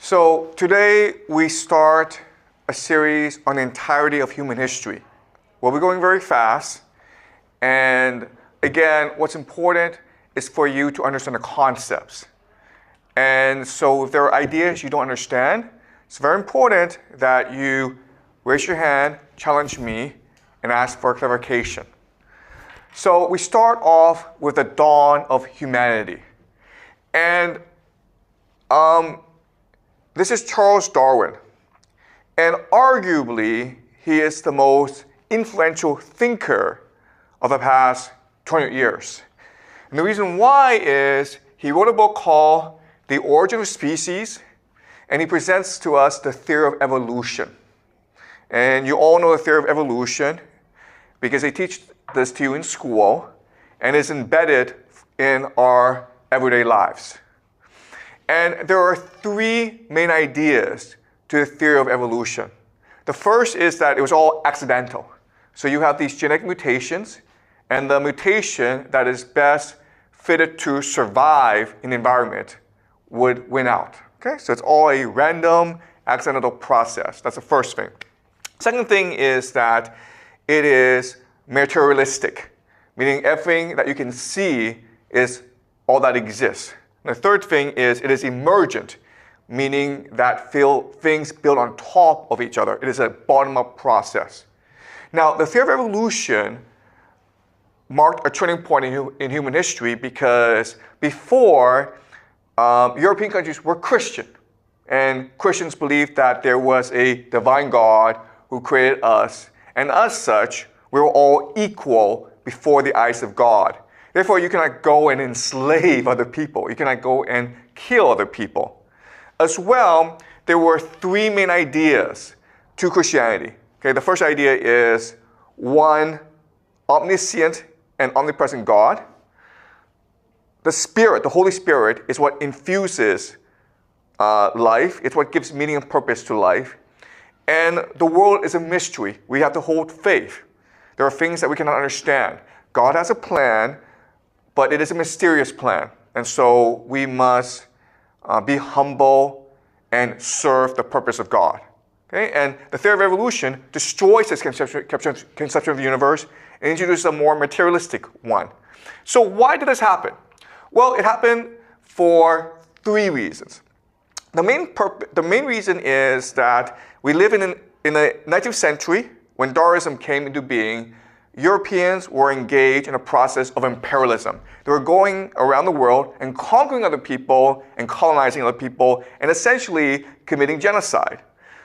So today we start a series on the entirety of human history. We'll be going very fast. And again, what's important is for you to understand the concepts. And so if there are ideas you don't understand, it's very important that you raise your hand, challenge me, and ask for clarification. So we start off with the dawn of humanity. And this is Charles Darwin. And arguably, he is the most influential thinker of the past 200 years. And the reason why is he wrote a book called The Origin of Species, and he presents to us the theory of evolution. And you all know the theory of evolution because they teach this to you in school, and it's embedded in our everyday lives. And there are three main ideas to the theory of evolution. The first is that it was all accidental. So you have these genetic mutations, and the mutation that is best fitted to survive in the environment would win out. Okay? So it's all a random, accidental process. That's the first thing. Second thing is that it is materialistic, meaning everything that you can see is all that exists. And the third thing is it is emergent, meaning that things build on top of each other. It is a bottom-up process. Now, the theory of evolution marked a turning point in human history because before, European countries were Christian. And Christians believed that there was a divine God who created us. And as such, we were all equal before the eyes of God. Therefore, you cannot go and enslave other people. You cannot go and kill other people. As well, there were three main ideas to Christianity. Okay, the first idea is one, omniscient and omnipresent God. The Spirit, the Holy Spirit, is what infuses life. It's what gives meaning and purpose to life. And the world is a mystery. We have to hold faith. There are things that we cannot understand. God has a plan, but it is a mysterious plan. And so we must be humble and serve the purpose of God. Okay? And the theory of evolution destroys this conception of the universe and introduces a more materialistic one. So why did this happen? Well, it happened for three reasons. The main reason is that we live in the 19th century, when Darwinism came into being. Europeans were engaged in a process of imperialism. They were going around the world and conquering other people and colonizing other people and essentially committing genocide.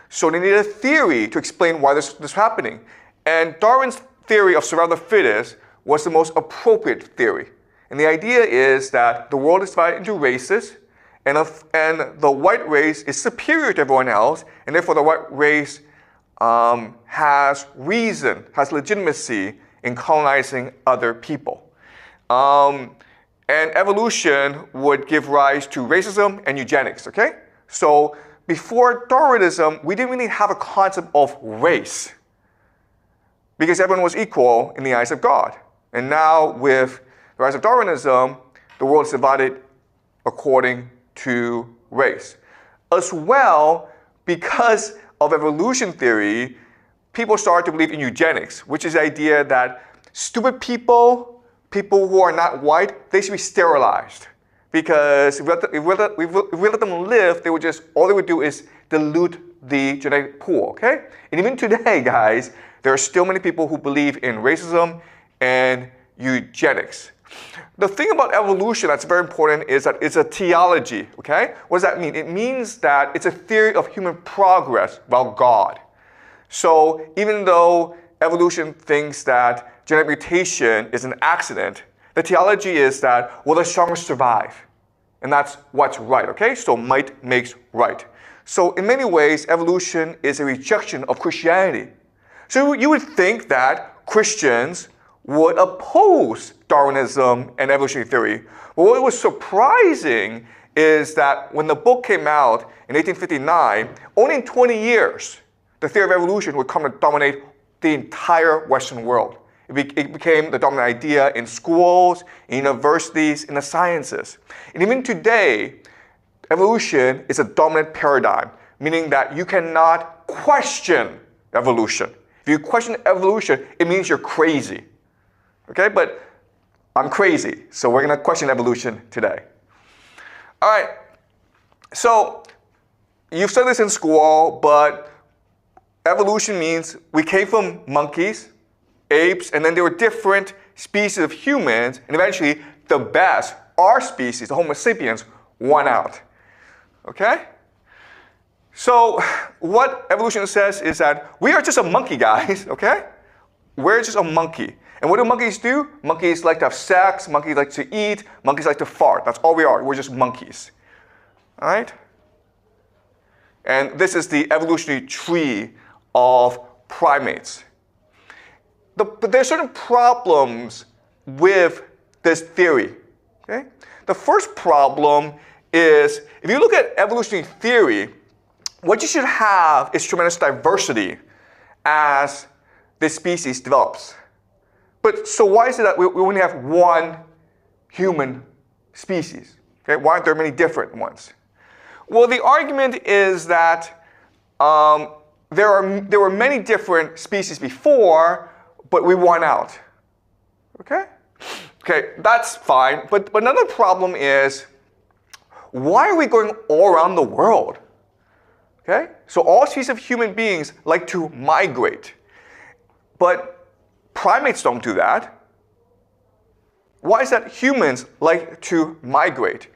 So they needed a theory to explain why this was happening. And Darwin's theory of survival of the fittest was the most appropriate theory. And the idea is that the world is divided into races, and the white race is superior to everyone else, and therefore the white race has reason, has legitimacy in colonizing other people. And evolution would give rise to racism and eugenics, okay? So before Darwinism, we didn't really have a concept of race because everyone was equal in the eyes of God. And now with the rise of Darwinism, the world is divided according to race. As well, because of evolution theory, people started to believe in eugenics, which is the idea that stupid people who are not white, they should be sterilized. Because if we let them live, all they would do is dilute the genetic pool, okay? And even today, guys, there are still many people who believe in racism and eugenics. The thing about evolution that's very important is that it's a theology, okay? What does that mean? It means that it's a theory of human progress about God. So even though evolution thinks that genetic mutation is an accident, the theology is that, well, the strongest survive. And that's what's right, okay? So might makes right. So in many ways, evolution is a rejection of Christianity. So you would think that Christians would oppose Darwinism and evolutionary theory. But what was surprising is that when the book came out in 1859, only in 20 years, the theory of evolution would come to dominate the entire Western world. It became the dominant idea in schools, in universities, in the sciences. And even today, evolution is a dominant paradigm, meaning that you cannot question evolution. If you question evolution, it means you're crazy. Okay, but I'm crazy, so we're going to question evolution today. All right, so you've studied this in school, but evolution means we came from monkeys, apes, and then there were different species of humans, and eventually the best, our species, the Homo sapiens, won out. Okay? So what evolution says is that we are just a monkey, guys, okay? We're just a monkey. And what do monkeys do? Monkeys like to have sex, monkeys like to eat, monkeys like to fart. That's all we are. We're just monkeys. All right? And this is the evolutionary tree of primates. But there are certain problems with this theory. Okay? The first problem is, if you look at evolutionary theory, what you should have is tremendous diversity as this species develops. But so why is it that we only have one human species? Okay? Why aren't there many different ones? Well, the argument is that there were many different species before, but we won out. Okay? Okay, that's fine. But another problem is, why are we going all around the world? Okay? So all species of human beings like to migrate. But primates don't do that. Why is that humans like to migrate?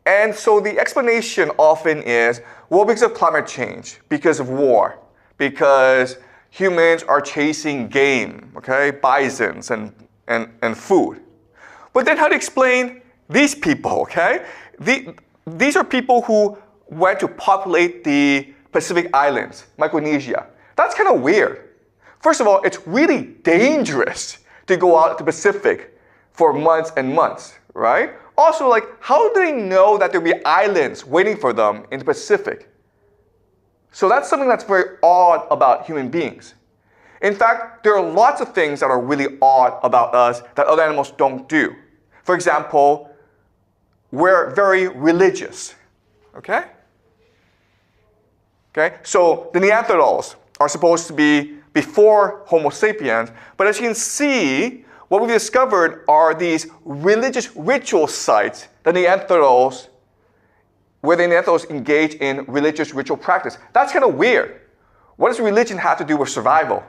And so the explanation often is, well, because of climate change, because of war, because humans are chasing game, okay, bisons and food. But then how to explain these people, okay? These are people who went to populate the Pacific Islands, Micronesia. That's kind of weird. First of all, it's really dangerous to go out to the Pacific for months and months, right? Also, like, how do they know that there'll be islands waiting for them in the Pacific? So that's something that's very odd about human beings. In fact, there are lots of things that are really odd about us that other animals don't do. For example, we're very religious, okay? Okay, so the Neanderthals are supposed to be before Homo sapiens, but as you can see, what we've discovered are these religious ritual sites that Neanderthals, where the Neanderthals engage in religious ritual practice. That's kind of weird. What does religion have to do with survival?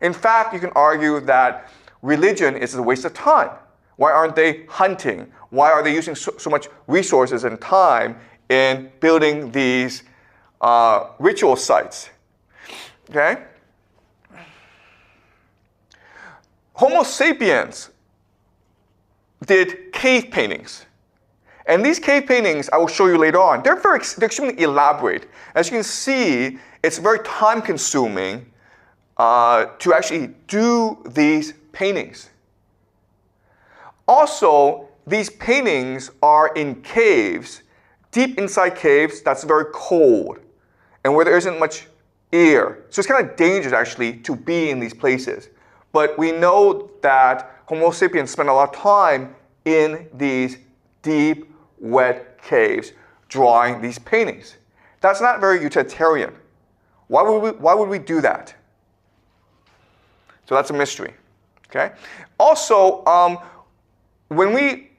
In fact, you can argue that religion is a waste of time. Why aren't they hunting? Why are they using so much resources and time in building these ritual sites? Okay? Homo sapiens did cave paintings. And these cave paintings, I will show you later on, they're extremely elaborate. As you can see, it's very time-consuming to actually do these paintings. Also, these paintings are in caves, deep inside caves that's very cold, and where there isn't much air. So it's kind of dangerous, actually, to be in these places. But we know that Homo sapiens spent a lot of time in these deep, wet caves drawing these paintings. That's not very utilitarian. Why would we do that? So that's a mystery. Okay? Also, when we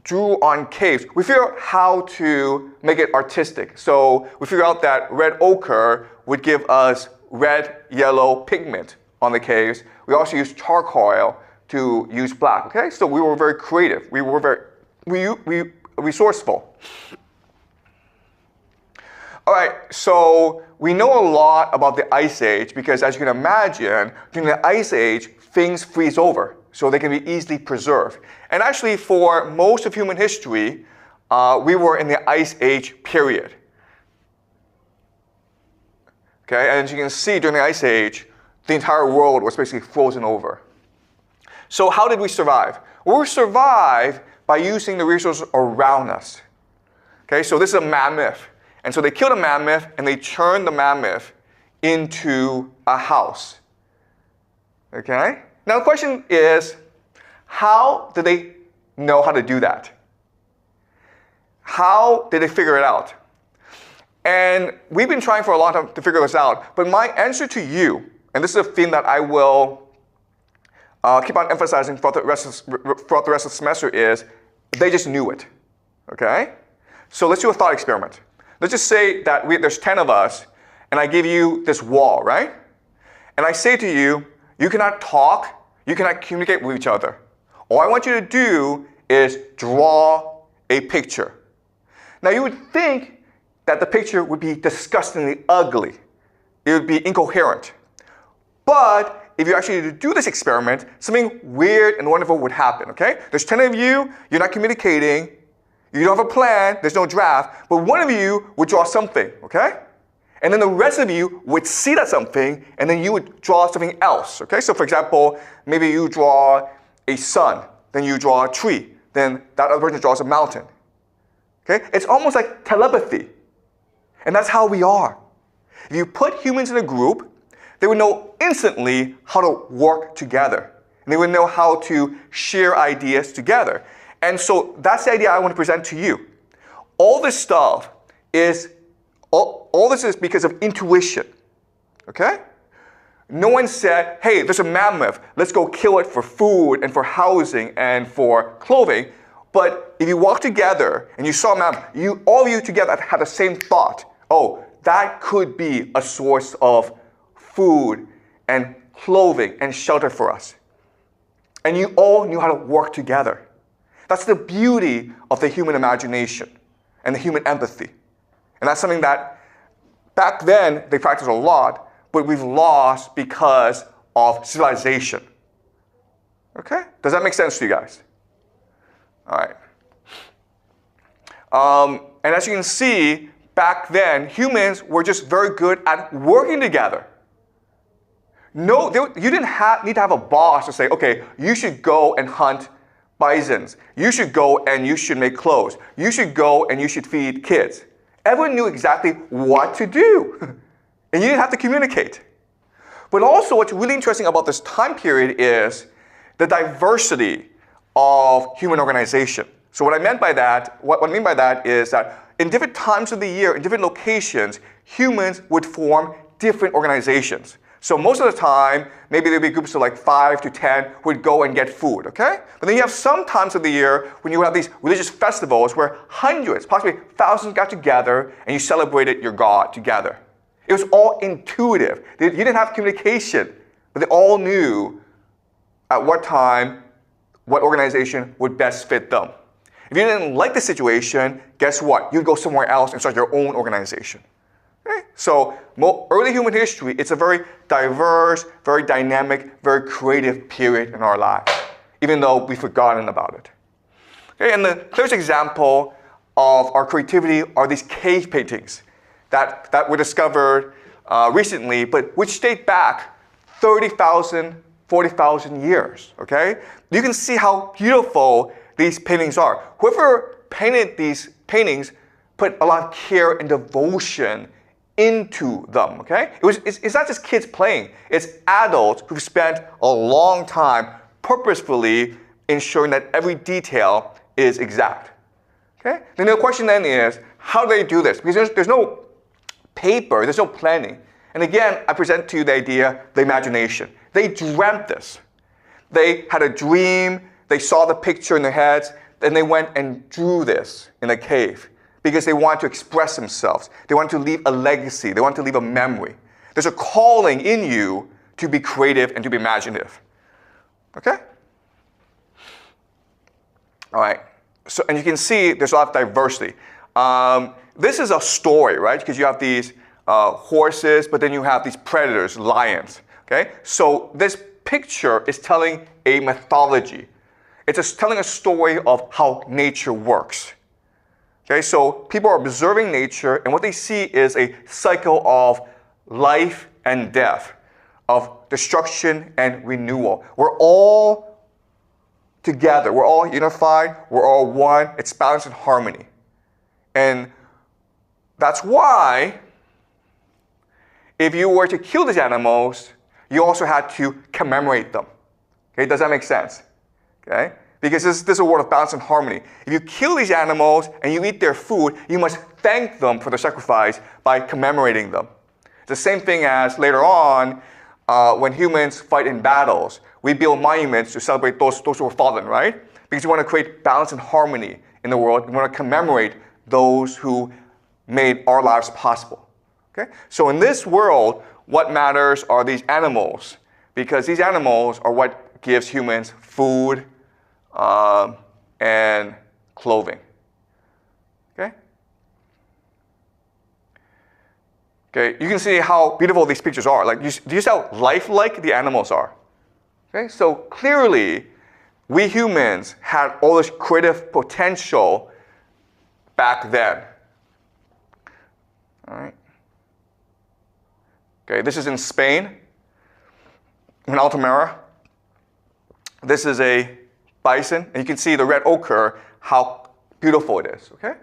drew on caves, we figured out how to make it artistic. So we figured out that red ochre would give us red, yellow pigment on the caves. We also used charcoal to use black. Okay? So we were very creative. We were very resourceful. All right, so we know a lot about the Ice Age because, as you can imagine, during the Ice Age, things freeze over, so they can be easily preserved. And actually, for most of human history, we were in the Ice Age period. Okay, and as you can see, during the Ice Age, the entire world was basically frozen over. So how did we survive? Well, we survived by using the resources around us. Okay, so this is a mammoth. And so they killed a mammoth and they turned the mammoth into a house. Okay? Now the question is, how did they know how to do that? how did they figure it out? And we've been trying for a long time to figure this out, but my answer to you, and this is a theme that I will keep on emphasizing throughout the rest of the semester, is they just knew it, okay? So let's do a thought experiment. Let's just say that there's 10 of us, and I give you this wall, right? And I say to you, you cannot talk, you cannot communicate with each other. All I want you to do is draw a picture. Now you would think that the picture would be disgustingly ugly. It would be incoherent. But if you actually do this experiment, something weird and wonderful would happen, okay? There's 10 of you, you're not communicating, you don't have a plan, there's no draft, but one of you would draw something, okay? And then the rest of you would see that something, and then you would draw something else, okay? So for example, maybe you draw a sun, then you draw a tree, then that other person draws a mountain, okay? It's almost like telepathy. And that's how we are. If you put humans in a group, they would know instantly how to work together. And they would know how to share ideas together. And so that's the idea I want to present to you. All this stuff is, all this is because of intuition, okay? No one said, hey, there's a mammoth, let's go kill it for food and for housing and for clothing. But if you walk together and you saw a mammoth, all of you together had the same thought. Oh, that could be a source of food and clothing and shelter for us. And you all knew how to work together. That's the beauty of the human imagination and the human empathy. And that's something that back then they practiced a lot, but we've lost because of civilization. Okay? Does that make sense to you guys? All right. And as you can see, back then, humans were just very good at working together. No, you didn't need to have a boss to say, okay, you should go and hunt bisons. You should go and you should make clothes. You should go and you should feed kids. Everyone knew exactly what to do. And you didn't have to communicate. But also what's really interesting about this time period is the diversity of human organization. So what I mean by that is that in different times of the year, in different locations, humans would form different organizations. So most of the time, maybe there'd be groups of like 5 to 10 who would go and get food, okay? But then you have some times of the year when you have these religious festivals where hundreds, possibly thousands got together and you celebrated your God together. It was all intuitive. You didn't have communication, but they all knew at what time, what organization would best fit them. If you didn't like the situation, guess what? You'd go somewhere else and start your own organization. Okay? So early human history, it's a very diverse, very dynamic, very creative period in our lives, even though we've forgotten about it. Okay? And the clearest example of our creativity are these cave paintings that were discovered recently, but which date back 30,000, 40,000 years. Okay? You can see how beautiful these paintings are. Whoever painted these paintings put a lot of care and devotion into them, okay? It's not just kids playing. It's adults who've spent a long time purposefully ensuring that every detail is exact, okay? Then the question then is, how do they do this? Because there's no paper, there's no planning. And again, I present to you the idea, the imagination. They dreamt this. They had a dream, they saw the picture in their heads, and they went and drew this in a cave because they wanted to express themselves. They wanted to leave a legacy. They wanted to leave a memory. There's a calling in you to be creative and to be imaginative. Okay? All right. So, and you can see there's a lot of diversity. This is a story, right? Because you have these horses, but then you have these predators, lions. Okay? So this picture is telling a mythology. It's telling a story of how nature works. Okay, so people are observing nature, and what they see is a cycle of life and death, of destruction and renewal. We're all together. We're all unified. We're all one. It's balance and harmony. And that's why if you were to kill these animals, you also had to commemorate them. Okay, does that make sense? Okay? because this is a world of balance and harmony. If you kill these animals and you eat their food, you must thank them for their sacrifice by commemorating them. It's the same thing as later on, when humans fight in battles, we build monuments to celebrate those who were fallen, right? Because we want to create balance and harmony in the world. We want to commemorate those who made our lives possible. Okay? So in this world, what matters are these animals, because these animals are what gives humans food and clothing. Okay? Okay, you can see how beautiful these pictures are. Like, do you see how lifelike the animals are? Okay, so clearly, we humans had all this creative potential back then. All right. Okay, this is in Spain, in Altamira. This is a bison, and you can see the red ochre, how beautiful it is, okay?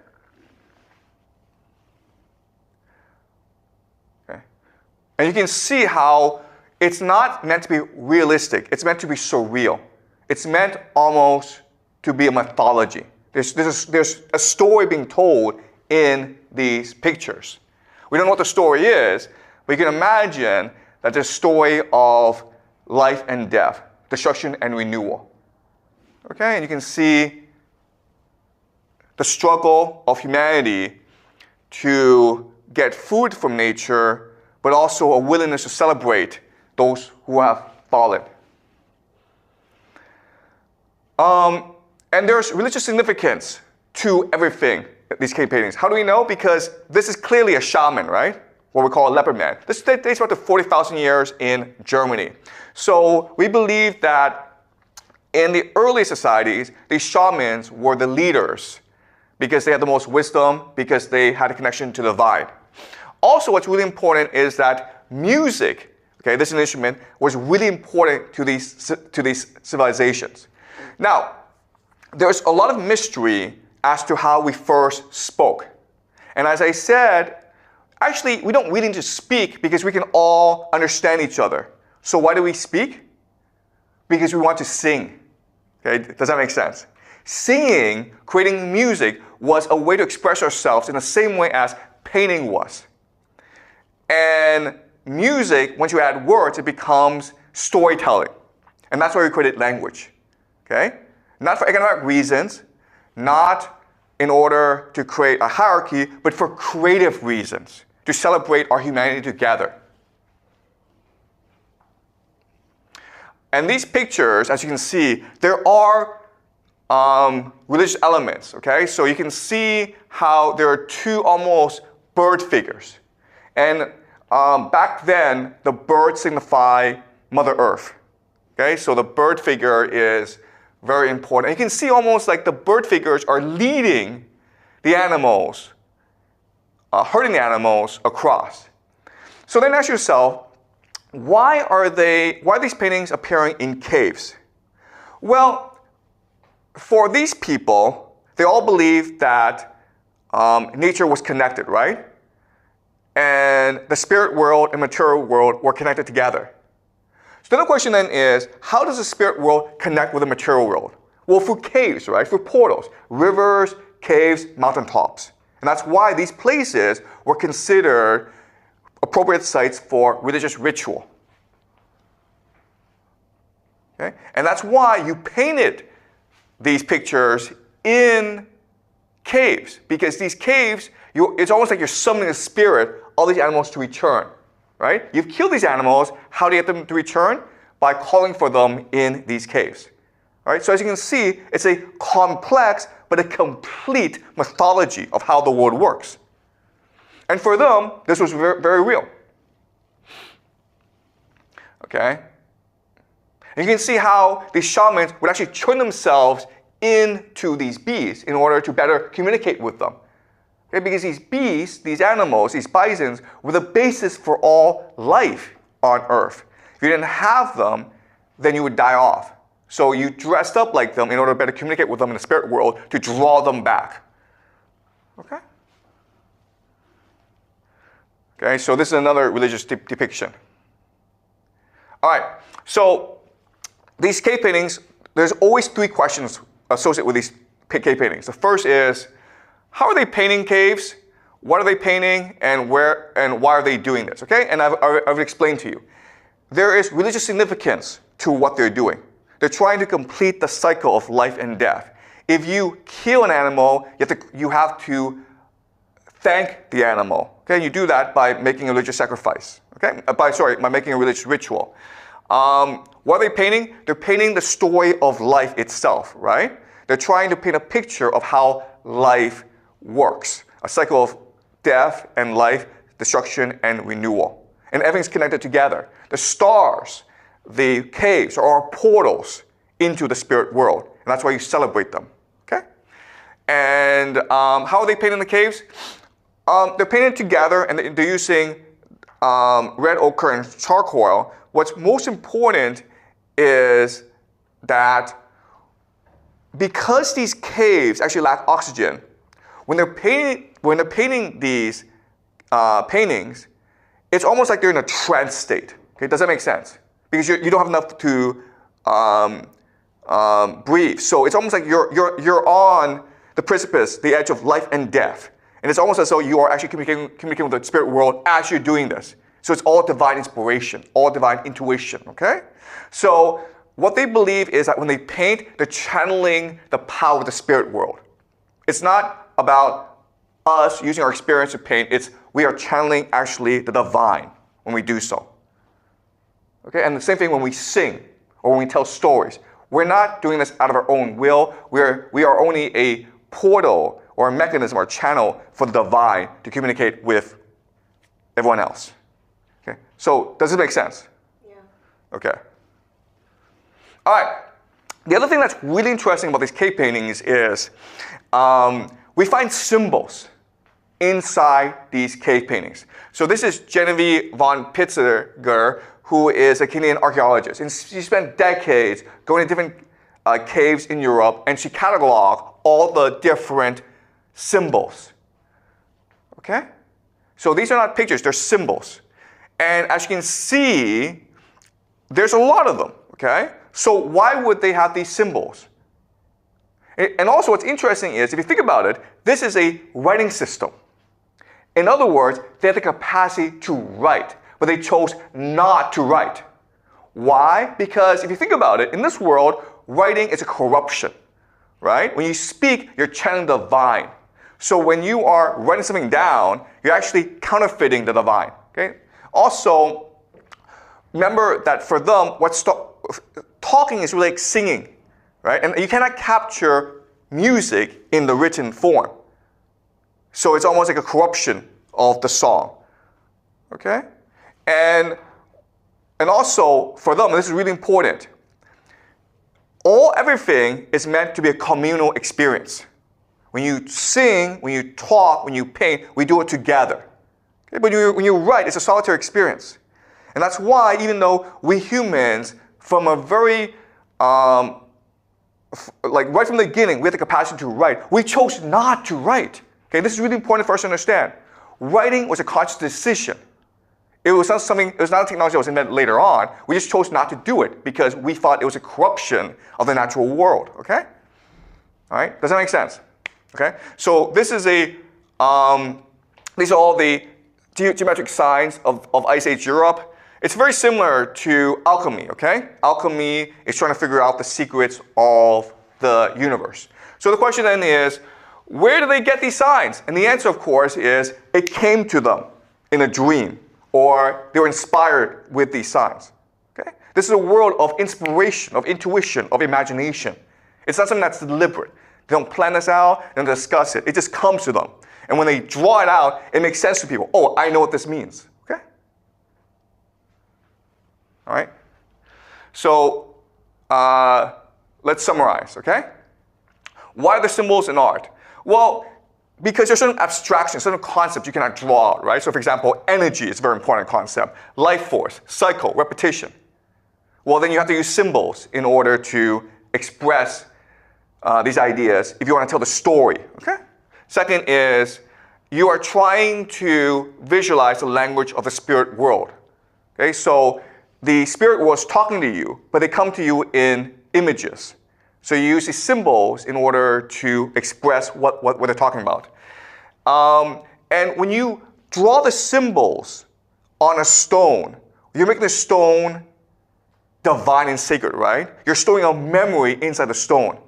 Okay. And you can see how it's not meant to be realistic. It's meant to be surreal. It's meant almost to be a mythology. There's a story being told in these pictures. We don't know what the story is, but you can imagine that there's a story of life and death, destruction and renewal. Okay, and you can see the struggle of humanity to get food from nature, but also a willingness to celebrate those who have fallen. And there's religious significance to everything, these cave paintings. How do we know? Because this is clearly a shaman, right? What we call a leopard man. This dates back to 40,000 years in Germany. So we believe that in the early societies, these shamans were the leaders because they had the most wisdom, because they had a connection to the divine. Also, what's really important is that music, okay, this is an instrument, was really important to these civilizations. Now, there's a lot of mystery as to how we first spoke. And as I said, actually, we don't really need to speak because we can all understand each other. So why do we speak? Because we want to sing. Okay, does that make sense? Singing, creating music, was a way to express ourselves in the same way as painting was. And music, once you add words, it becomes storytelling. And that's why we created language. Okay? Not for economic reasons, not in order to create a hierarchy, but for creative reasons, to celebrate our humanity together. And these pictures, as you can see, there are religious elements, okay? So you can see how there are two almost bird figures. And back then, the birds signify Mother Earth, okay? So the bird figure is very important. And you can see almost like the bird figures are leading the animals, herding the animals across. So then ask yourself, why are these paintings appearing in caves? Well, for these people, they all believed that nature was connected, right? And the spirit world and material world were connected together. So the question then is, how does the spirit world connect with the material world? Well, through caves, right? Through portals, rivers, caves, mountaintops. And that's why these places were considered appropriate sites for religious ritual. Okay? And that's why you painted these pictures in caves, because these caves, it's almost like you're summoning the spirit of these animals to return. Right? You've killed these animals. How do you get them to return? By calling for them in these caves. All right? So as you can see, it's a complex but a complete mythology of how the world works. And for them, this was very, very real. Okay? And you can see how these shamans would actually turn themselves into these beasts in order to better communicate with them. Okay, because these beasts, these animals, these bisons, were the basis for all life on Earth. If you didn't have them, then you would die off. So you dressed up like them in order to better communicate with them in the spirit world to draw them back. Okay? Okay, so this is another religious depiction. All right, so these cave paintings, there's always three questions associated with these cave paintings. The first is, how are they painting caves? What are they painting, and where and why are they doing this? Okay, and I've explained to you. There is religious significance to what they're doing. They're trying to complete the cycle of life and death. If you kill an animal, you have to thank the animal. Okay, you do that by making a religious sacrifice. Okay, by making a religious ritual. What are they painting? They're painting the story of life itself, right? They're trying to paint a picture of how life works. A cycle of death and life, destruction and renewal. And everything's connected together. The stars, the caves are portals into the spirit world. And that's why you celebrate them, okay? And how are they painting the caves? They're painted together and they're using red ochre and charcoal. What's most important is that because these caves actually lack oxygen, when they're painting these paintings, it's almost like they're in a trance state. Okay, does that make sense? Because you don't have enough to breathe. So it's almost like you're on the precipice, the edge of life and death. And it's almost as though you are actually communicating with the spirit world as you're doing this. So it's all divine inspiration, all divine intuition, okay? So what they believe is that when they paint, they're channeling the power of the spirit world. It's not about us using our experience to paint. It's we are channeling actually the divine when we do so. Okay, and the same thing when we sing or when we tell stories. We're not doing this out of our own will. We are only a portal or a mechanism or a channel for the divine to communicate with everyone else. Okay, so does this make sense? Yeah. Okay. All right. The other thing that's really interesting about these cave paintings is we find symbols inside these cave paintings. So this is Genevieve von Pitziger, who is a Canadian archaeologist. And she spent decades going to different caves in Europe, and she cataloged all the different symbols. Okay? So these are not pictures, they're symbols. And as you can see, there's a lot of them. Okay? So why would they have these symbols? And also what's interesting is, if you think about it, this is a writing system. In other words, they have the capacity to write, but they chose not to write. Why? Because if you think about it, in this world, writing is a corruption, right? When you speak, you're channeling the divine. So when you are writing something down, you're actually counterfeiting the divine, okay? Also, remember that for them, talking is really like singing, right? And you cannot capture music in the written form. So it's almost like a corruption of the song, okay? And also, for them, this is really important. Everything is meant to be a communal experience. When you sing, when you talk, when you paint, we do it together. Okay? But when you write, it's a solitary experience. And that's why, even though we humans, from a very, right from the beginning, we have the capacity to write, we chose not to write. Okay, this is really important for us to understand. Writing was a conscious decision. It was not a technology that was invented later on. We just chose not to do it because we thought it was a corruption of the natural world, okay? All right, does that make sense? Okay, so this is these are all the geometric signs of Ice Age Europe. It's very similar to alchemy, okay? Alchemy is trying to figure out the secrets of the universe. So the question then is, where do they get these signs? And the answer, of course, is it came to them in a dream, or they were inspired with these signs. Okay? This is a world of inspiration, of intuition, of imagination. It's not something that's deliberate. They don't plan this out, they don't discuss it. It just comes to them. And when they draw it out, it makes sense to people. Oh, I know what this means. Okay? All right? So let's summarize, okay? Why are the symbols in art? Well, because there's certain abstractions, certain concepts you cannot draw out, right? So for example, energy is a very important concept. Life force, cycle, repetition. Well, then you have to use symbols in order to express these ideas if you want to tell the story, okay? Second is you are trying to visualize the language of the spirit world, okay? So the spirit world is talking to you, but they come to you in images. So you use these symbols in order to express what they're talking about. And when you draw the symbols on a stone, you're making the stone divine and sacred, right? You're storing a memory inside the stone.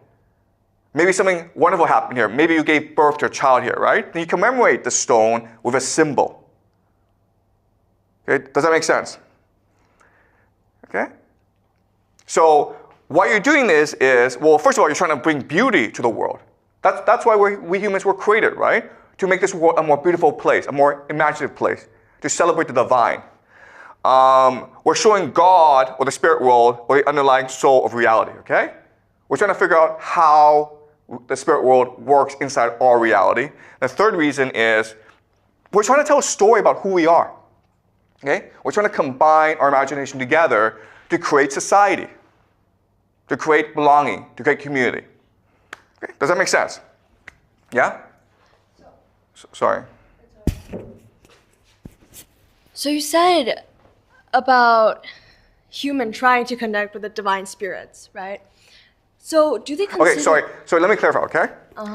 Maybe something wonderful happened here. Maybe you gave birth to a child here, right? Then you commemorate the stone with a symbol. Okay, does that make sense? Okay? So why you're doing this is, well, first of all, you're trying to bring beauty to the world. That's why we humans were created, right? To make this world a more beautiful place, a more imaginative place, to celebrate the divine. We're showing God or the spirit world or the underlying soul of reality, okay? We're trying to figure out how the spirit world works inside our reality. The third reason is we're trying to tell a story about who we are, okay? We're trying to combine our imagination together to create society, to create belonging, to create community. Okay? Does that make sense? Yeah? Sorry. So you said about human trying to connect with the divine spirits, right? So do they consider... Okay, sorry. So let me clarify, okay?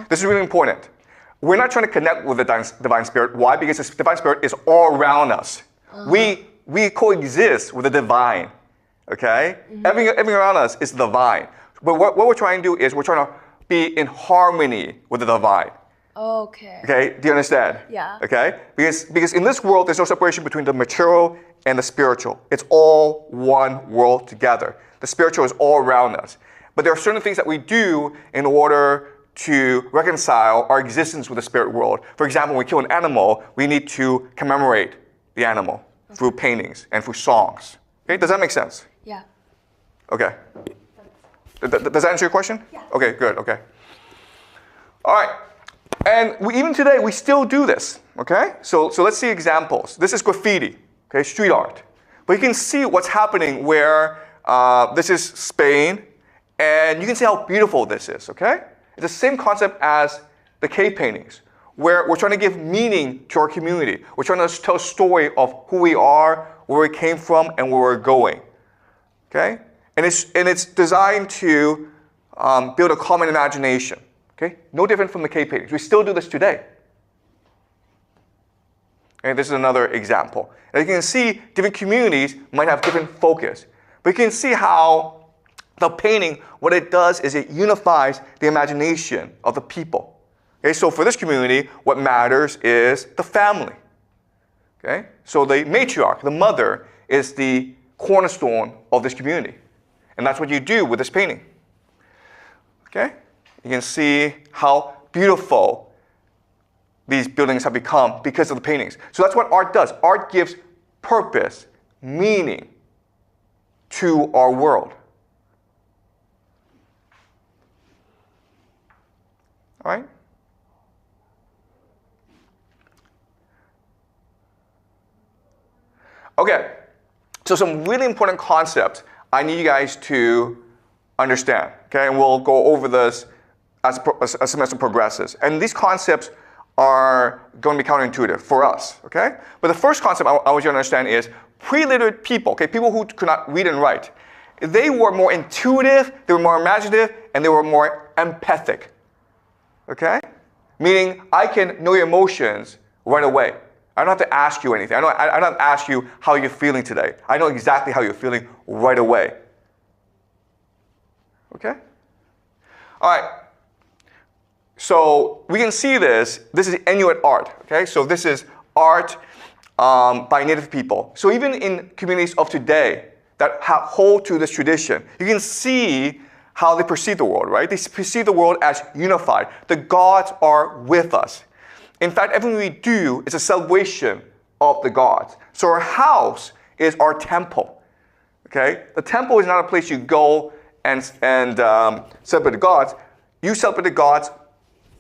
This is really important. We're not trying to connect with the divine spirit. Why? Because the divine spirit is all around us. We coexist with the divine, okay? Everything around us is divine. But what we're trying to do is we're trying to be in harmony with the divine. Okay. Okay, do you understand? Yeah. Okay? Because in this world, there's no separation between the material and the spiritual. It's all one world together. The spiritual is all around us. But there are certain things that we do in order to reconcile our existence with the spirit world. For example, when we kill an animal, we need to commemorate the animal through paintings and through songs. Okay, does that make sense? Yeah. Okay. Does that answer your question? Yeah. Okay, good, okay. All right. And even today, we still do this, okay? So let's see examples. This is graffiti, okay, street art. But you can see what's happening where this is Spain, and you can see how beautiful this is, okay? It's the same concept as the cave paintings, where we're trying to give meaning to our community. We're trying to tell a story of who we are, where we came from, and where we're going, okay? And it's designed to build a common imagination. Okay? No different from the cave paintings. We still do this today. And this is another example. And you can see different communities might have different focus. But you can see how the painting, what it does is it unifies the imagination of the people. Okay? So for this community, what matters is the family. Okay? So the matriarch, the mother, is the cornerstone of this community. And that's what you do with this painting. Okay? You can see how beautiful these buildings have become because of the paintings. So that's what art does. Art gives purpose, meaning to our world. All right? Okay, so some really important concepts I need you guys to understand. Okay, and we'll go over this as a semester progresses. And these concepts are going to be counterintuitive for us, okay? But the first concept I want you to understand is pre-literate people, okay, people who could not read and write. They were more intuitive, they were more imaginative, and they were more empathic, okay? Meaning, I can know your emotions right away. I don't have to ask you anything. I don't have to ask you how you're feeling today. I know exactly how you're feeling right away. Okay? All right. So we can see this. This is Inuit art. Okay? So this is art by Native people. So even in communities of today that hold to this tradition, you can see how they perceive the world, right? They perceive the world as unified. The gods are with us. In fact, everything we do is a celebration of the gods. So our house is our temple. Okay? The temple is not a place you go and celebrate the gods. You celebrate the gods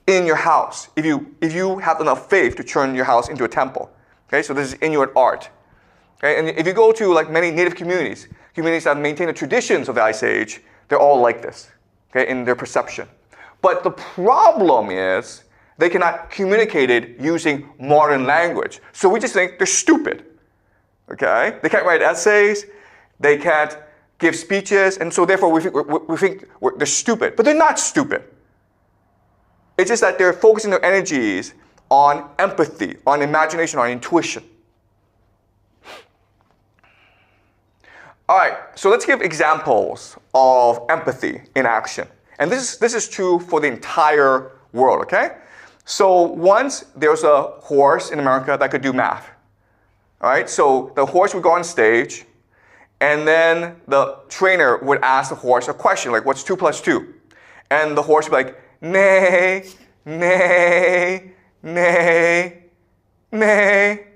in your house if you have enough faith to turn your house into a temple. Okay, so this is Inuit art. Okay, and if you go to like many native communities that maintain the traditions of the Ice Age, they're all like this, okay, in their perception. But the problem is they cannot communicate it using modern language. So we just think they're stupid. Okay, they can't write essays. They can't give speeches, and so therefore we think they're stupid. But they're not stupid. It's just that they're focusing their energies on empathy, on imagination, on intuition. All right, so let's give examples of empathy in action. And this is true for the entire world, okay? So once there was a horse in America that could do math. All right, so the horse would go on stage, and then the trainer would ask the horse a question, like, what's 2 plus 2? And the horse would be like, nay, nay, nay, nay.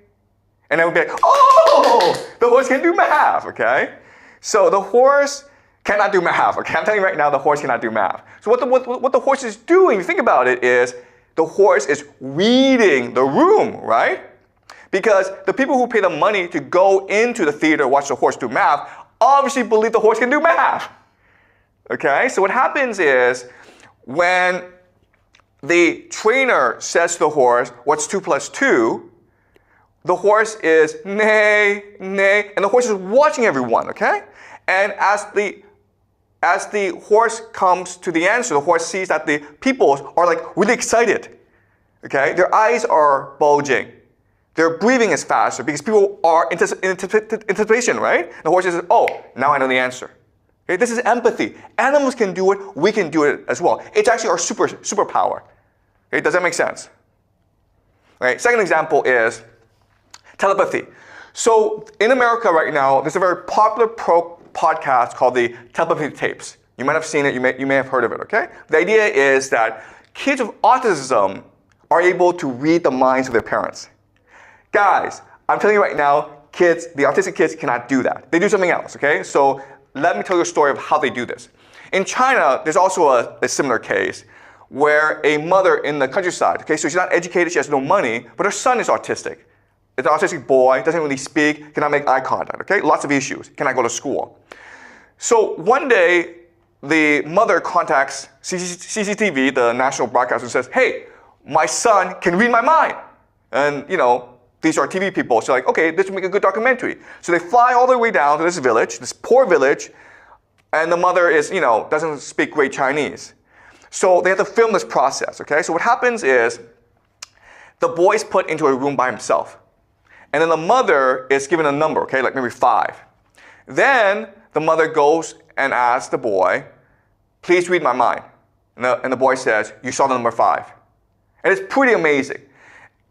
And then we'd be like, oh, the horse can do math, okay? So the horse cannot do math, okay? I'm telling you right now, the horse cannot do math. So what the horse is doing, think about it, is the horse is reading the room, right? Because the people who pay the money to go into the theater to watch the horse do math obviously believe the horse can do math. Okay? So what happens is when the trainer says to the horse, what's 2 plus 2? The horse is nay, nay, and the horse is watching everyone, okay? And as the horse comes to the answer, the horse sees that the people are like really excited, okay? Their eyes are bulging. Their breathing is faster because people are in anticipation, right? The horse says, oh, now I know the answer. Okay? This is empathy. Animals can do it, we can do it as well. It's actually our superpower. Okay? Does that make sense? Okay? Second example is telepathy. So in America right now, there's a very popular podcast called the Telepathy Tapes. You might have seen it, you may have heard of it, okay? The idea is that kids with autism are able to read the minds of their parents. Guys, I'm telling you right now, kids, the autistic kids cannot do that. They do something else, okay? So let me tell you a story of how they do this. In China, there's also a similar case where a mother in the countryside, okay, so she's not educated, she has no money, but her son is autistic. It's an autistic boy, doesn't really speak, cannot make eye contact, okay? Lots of issues, cannot go to school. So one day, the mother contacts CCTV, the national broadcaster, and says, hey, my son can read my mind. And, you know, these are TV people, so like, okay, this will make a good documentary. So they fly all the way down to this village, this poor village, and the mother is, you know, doesn't speak great Chinese. So they have to film this process, okay? So what happens is the boy is put into a room by himself. And then the mother is given a number, okay, like maybe 5. Then the mother goes and asks the boy, please read my mind. And the boy says, you saw the number 5. And it's pretty amazing.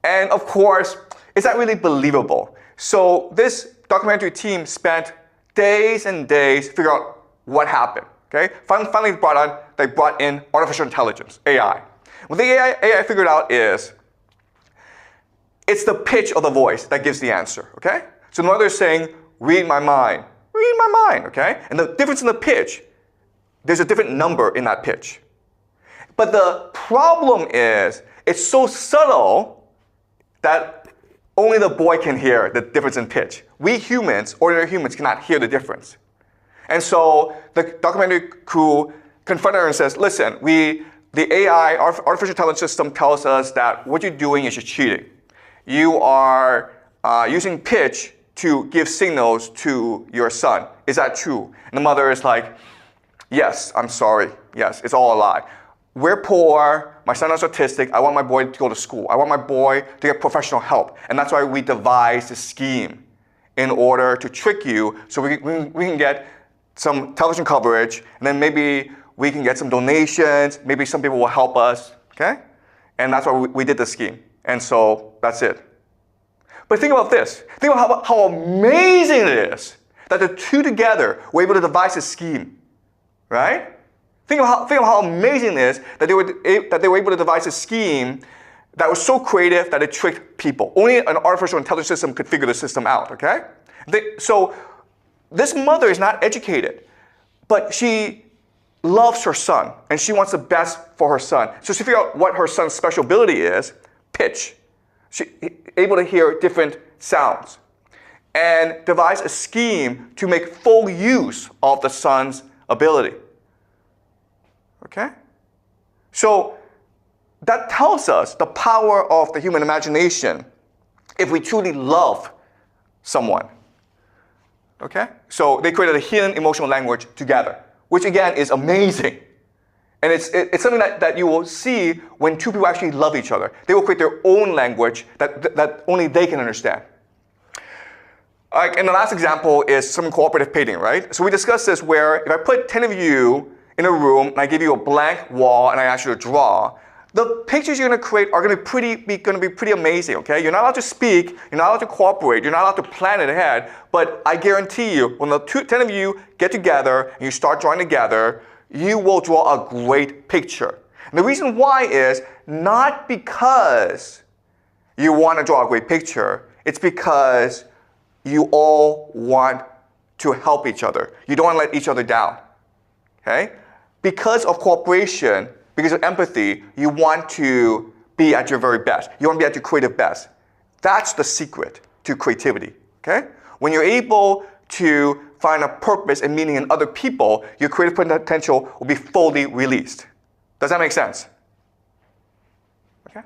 And of course, it's not really believable. So this documentary team spent days and days to figure out what happened. Okay? Finally they brought in artificial intelligence, AI. What the AI figured out is it's the pitch of the voice that gives the answer. Okay? So the mother is saying, read my mind. Read my mind. Okay? And the difference in the pitch, there's a different number in that pitch. But the problem is it's so subtle that only the boy can hear the difference in pitch. We humans, ordinary humans, cannot hear the difference. And so the documentary crew confronted her and says, listen, the AI, our artificial intelligence system tells us that what you're doing is you're cheating. You are using pitch to give signals to your son. Is that true? And the mother is like, yes, I'm sorry. Yes, it's all a lie. We're poor, my son is autistic, I want my boy to go to school. I want my boy to get professional help. And that's why we devised a scheme in order to trick you so we can get some television coverage, and then maybe we can get some donations, maybe some people will help us, okay? And that's why we did the scheme. And so that's it. But think about this. Think about how amazing it is that the two together were able to devise a scheme, right? Think of how amazing it is that they were able to devise a scheme that was so creative that it tricked people. Only an artificial intelligence system could figure the system out, okay? So this mother is not educated, but she loves her son, and she wants the best for her son. So she figured out what her son's special ability is, pitch. She's able to hear different sounds, and devise a scheme to make full use of the son's ability. Okay? So that tells us the power of the human imagination if we truly love someone. Okay? So they created a hidden emotional language together, which again is amazing. And it's something that you will see when two people actually love each other. They will create their own language that only they can understand. And the last example is some cooperative painting, right? So we discussed this where if I put 10 of you in a room and I give you a blank wall and I ask you to draw, the pictures you're going to create are going to be pretty amazing, okay? You're not allowed to speak, you're not allowed to cooperate, you're not allowed to plan it ahead, but I guarantee you, when the 10 of you get together and you start drawing together, you will draw a great picture. And the reason why is not because you want to draw a great picture, it's because you all want to help each other. You don't want to let each other down, okay? Because of cooperation, because of empathy, you want to be at your very best. You want to be at your creative best. That's the secret to creativity, okay? When you're able to find a purpose and meaning in other people, your creative potential will be fully released. Does that make sense? Okay?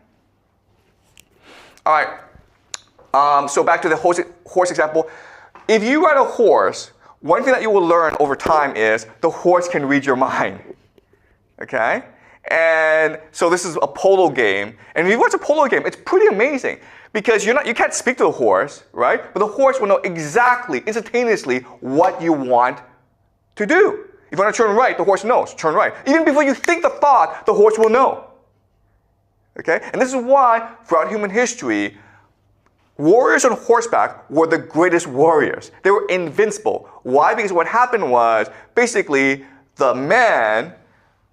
All right. So back to the horse example. If you ride a horse, one thing that you will learn over time is the horse can read your mind. Okay? And so this is a polo game. And if you watch a polo game, it's pretty amazing because you can't speak to the horse, right? But the horse will know exactly, instantaneously, what you want to do. If you want to turn right, the horse knows, turn right. Even before you think the thought, the horse will know. Okay? And this is why throughout human history, warriors on horseback were the greatest warriors. They were invincible. Why? Because what happened was, basically, the man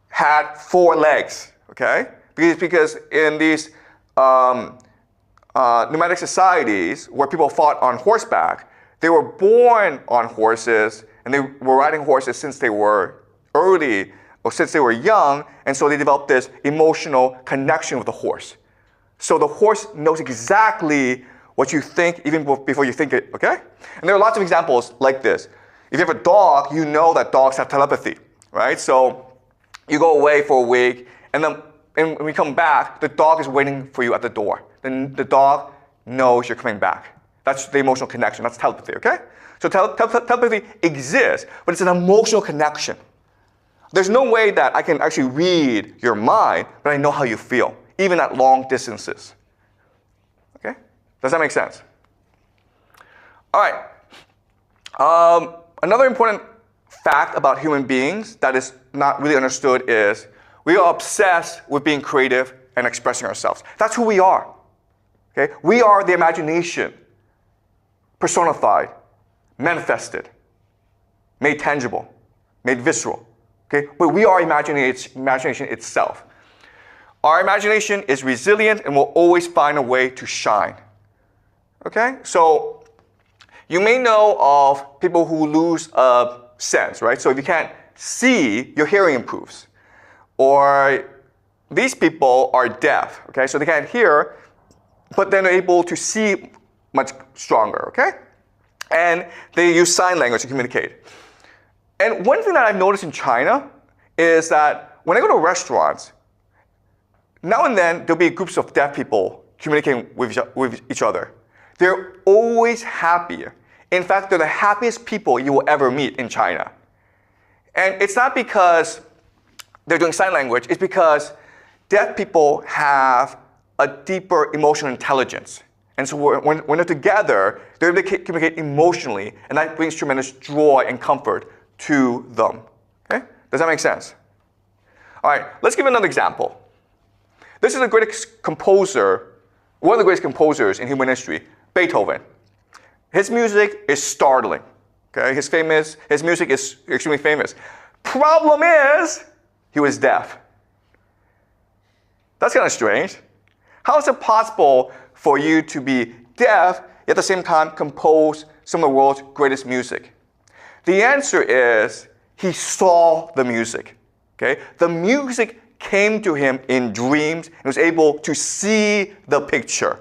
had 4 legs, okay? Because in these nomadic societies where people fought on horseback, they were born on horses, and they were riding horses since they were early, or since they were young, and so they developed this emotional connection with the horse. So the horse knows exactly what you think even before you think it, okay? And there are lots of examples like this. If you have a dog, you know that dogs have telepathy, right? So you go away for a week, and then when we come back, the dog is waiting for you at the door. Then the dog knows you're coming back. That's the emotional connection. That's telepathy, okay? So telepathy exists, but it's an emotional connection. There's no way that I can actually read your mind, but I know how you feel, even at long distances. Okay? Does that make sense? All right. Another important fact about human beings that is not really understood is we are obsessed with being creative and expressing ourselves. That's who we are. Okay? We are the imagination, personified, manifested, made tangible, made visceral. Okay? But we are imagination itself. Our imagination is resilient and will always find a way to shine. Okay? So you may know of people who lose a sense, right? So if you can't see, your hearing improves. Or these people are deaf, okay? So they can't hear, but then they're able to see much stronger, okay? And they use sign language to communicate. And one thing that I've noticed in China is that when I go to restaurants, now and then there'll be groups of deaf people communicating with each other. They're always happy. In fact, they're the happiest people you will ever meet in China. And it's not because they're doing sign language, it's because deaf people have a deeper emotional intelligence. And so when they're together, they're able to communicate emotionally, and that brings tremendous joy and comfort to them. Okay? Does that make sense? All right, let's give another example. This is a great composer, one of the greatest composers in human history, Beethoven. His music is startling. Okay? His music is extremely famous. Problem is, he was deaf. That's kind of strange. How is it possible for you to be deaf, yet at the same time compose some of the world's greatest music? The answer is, he saw the music. Okay? The music came to him in dreams and was able to see the picture.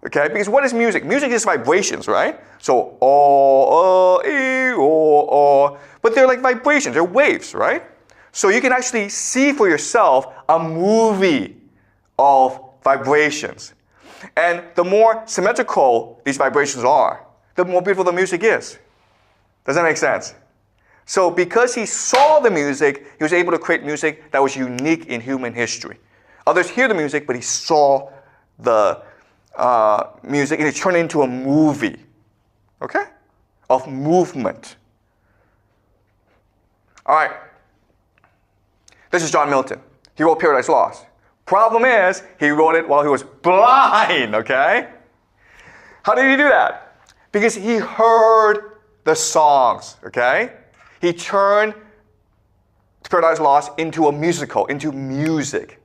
Okay? Because what is music? Music is vibrations, right? So, but they're like vibrations, they're waves, right? So you can actually see for yourself a movie of vibrations. And the more symmetrical these vibrations are, the more beautiful the music is. Does that make sense? So because he saw the music, he was able to create music that was unique in human history. Others hear the music, but he saw the music and it turned into a movie, okay, of movement. All right. This is John Milton. He wrote Paradise Lost. Problem is, he wrote it while he was blind, okay? How did he do that? Because he heard the songs, okay? He turned Paradise Lost into a musical, into music.